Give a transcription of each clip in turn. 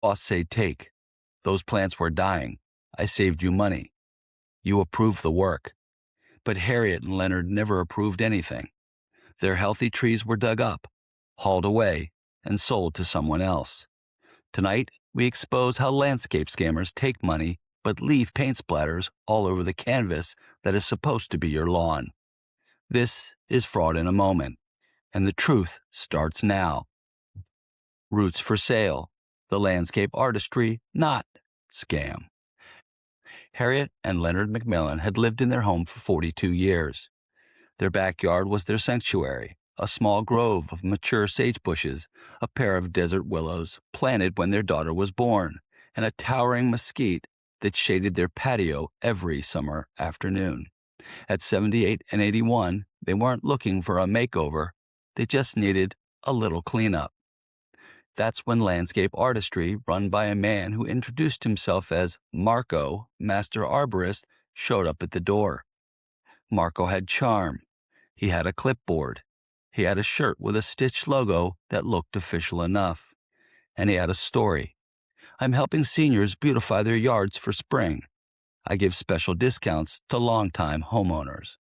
Boss say take. Those plants were dying. I saved you money. You approved the work. But Harriet and Leonard never approved anything. Their healthy trees were dug up, hauled away, and sold to someone else. Tonight, we expose how landscape scammers take money but leave paint splatters all over the canvas that is supposed to be your lawn. This is Fraud in a Moment, and the truth starts now. Roots for sale, the landscape artistry not scam. Harriet and Leonard McMillan had lived in their home for 42 years. Their backyard was their sanctuary, a small grove of mature sage bushes, a pair of desert willows planted when their daughter was born, and a towering mesquite that shaded their patio every summer afternoon. At 78 and 81, they weren't looking for a makeover. They just needed a little cleanup. That's when landscape artistry, run by a man who introduced himself as Marco, master arborist, showed up at the door. Marco had charm. He had a clipboard. He had a shirt with a stitched logo that looked official enough. And he had a story. I'm helping seniors beautify their yards for spring. I give special discounts to longtime homeowners.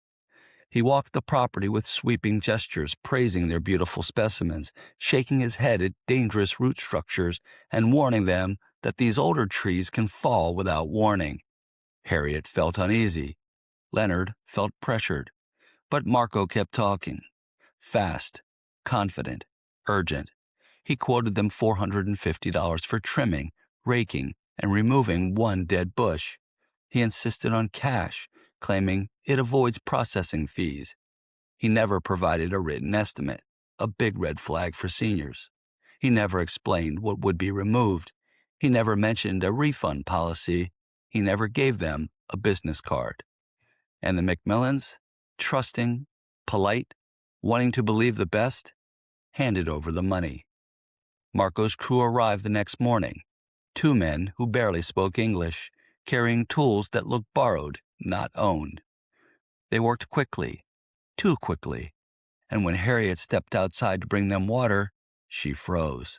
He walked the property with sweeping gestures, praising their beautiful specimens, shaking his head at dangerous root structures, and warning them that these older trees can fall without warning. Harriet felt uneasy. Leonard felt pressured. But Marco kept talking. Fast, confident, urgent. He quoted them $450 for trimming, raking, and removing one dead bush. He insisted on cash, claiming it avoids processing fees. He never provided a written estimate, a big red flag for seniors. He never explained what would be removed. He never mentioned a refund policy. He never gave them a business card. And the McMillans, trusting, polite, wanting to believe the best, handed over the money. Marco's crew arrived the next morning. 2 men who barely spoke English, carrying tools that looked borrowed, not owned. They worked quickly, too quickly, and when Harriet stepped outside to bring them water, she froze.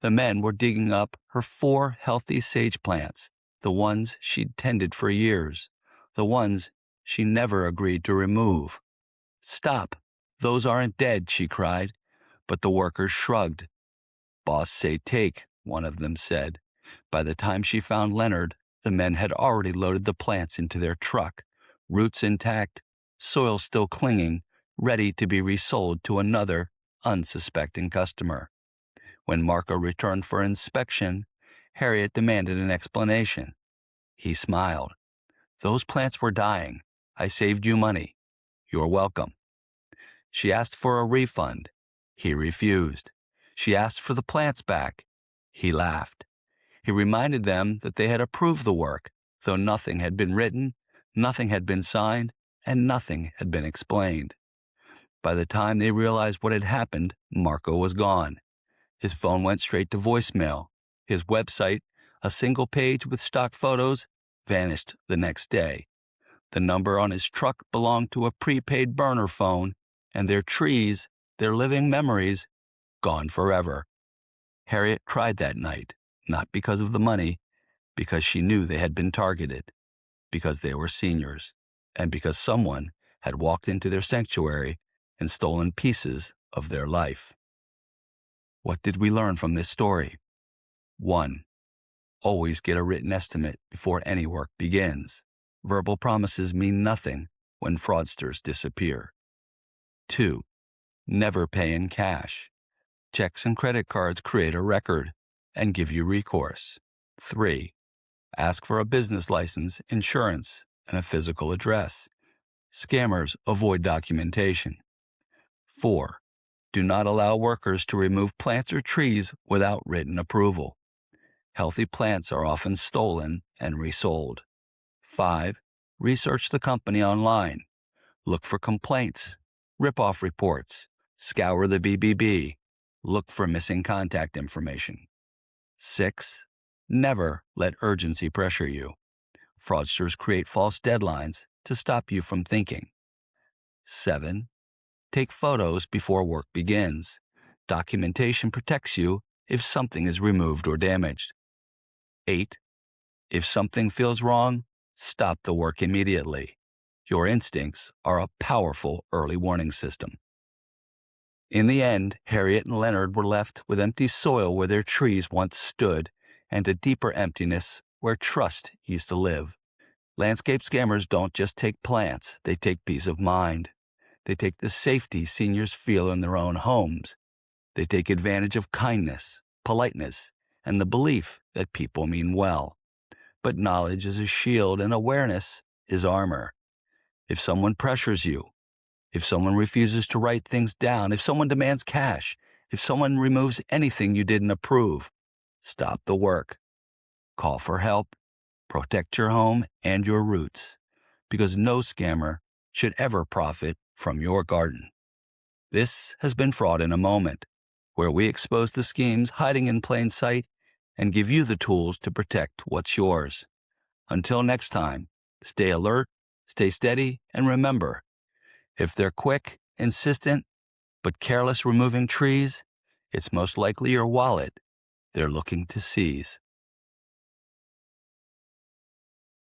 The men were digging up her 4 healthy sage plants, the ones she'd tended for years, the ones she never agreed to remove. Stop! Those aren't dead, she cried, but the workers shrugged. Boss say take, one of them said. By the time she found Leonard, the men had already loaded the plants into their truck, roots intact, soil still clinging, ready to be resold to another unsuspecting customer. When Marco returned for inspection, Harriet demanded an explanation. He smiled. Those plants were dying. I saved you money. You're welcome. She asked for a refund. He refused. She asked for the plants back. He laughed. He reminded them that they had approved the work, though nothing had been written, nothing had been signed, and nothing had been explained. By the time they realized what had happened, Marco was gone. His phone went straight to voicemail. His website, a single page with stock photos, vanished the next day. The number on his truck belonged to a prepaid burner phone, and their trees, their living memories, gone forever. Harriet cried that night, not because of the money, because she knew they had been targeted, because they were seniors, and because someone had walked into their sanctuary and stolen pieces of their life. What did we learn from this story? 1. Always get a written estimate before any work begins. Verbal promises mean nothing when fraudsters disappear. 2. Never pay in cash. Checks and credit cards create a record and give you recourse. 3. Ask for a business license, insurance, and a physical address. Scammers avoid documentation. 4. Do not allow workers to remove plants or trees without written approval. Healthy plants are often stolen and resold. 5. Research the company online. Look for complaints, rip-off reports, scour the BBB, look for missing contact information. 6. Never let urgency pressure you. Fraudsters create false deadlines to stop you from thinking. 7. Take photos before work begins. Documentation protects you if something is removed or damaged. 8. If something feels wrong, stop the work immediately. Your instincts are a powerful early warning system. In the end, Harriet and Leonard were left with empty soil where their trees once stood and a deeper emptiness where trust used to live. Landscape scammers don't just take plants, they take peace of mind. They take the safety seniors feel in their own homes. They take advantage of kindness, politeness, and the belief that people mean well. But knowledge is a shield and awareness is armor. If someone pressures you, if someone refuses to write things down, if someone demands cash, if someone removes anything you didn't approve, stop the work. Call for help. Protect your home and your roots, because no scammer should ever profit from your garden. This has been Fraud in a Moment, where we expose the schemes hiding in plain sight and give you the tools to protect what's yours. Until next time, stay alert, stay steady, and remember, if they're quick, insistent, but careless removing trees, it's most likely your wallet they're looking to seize.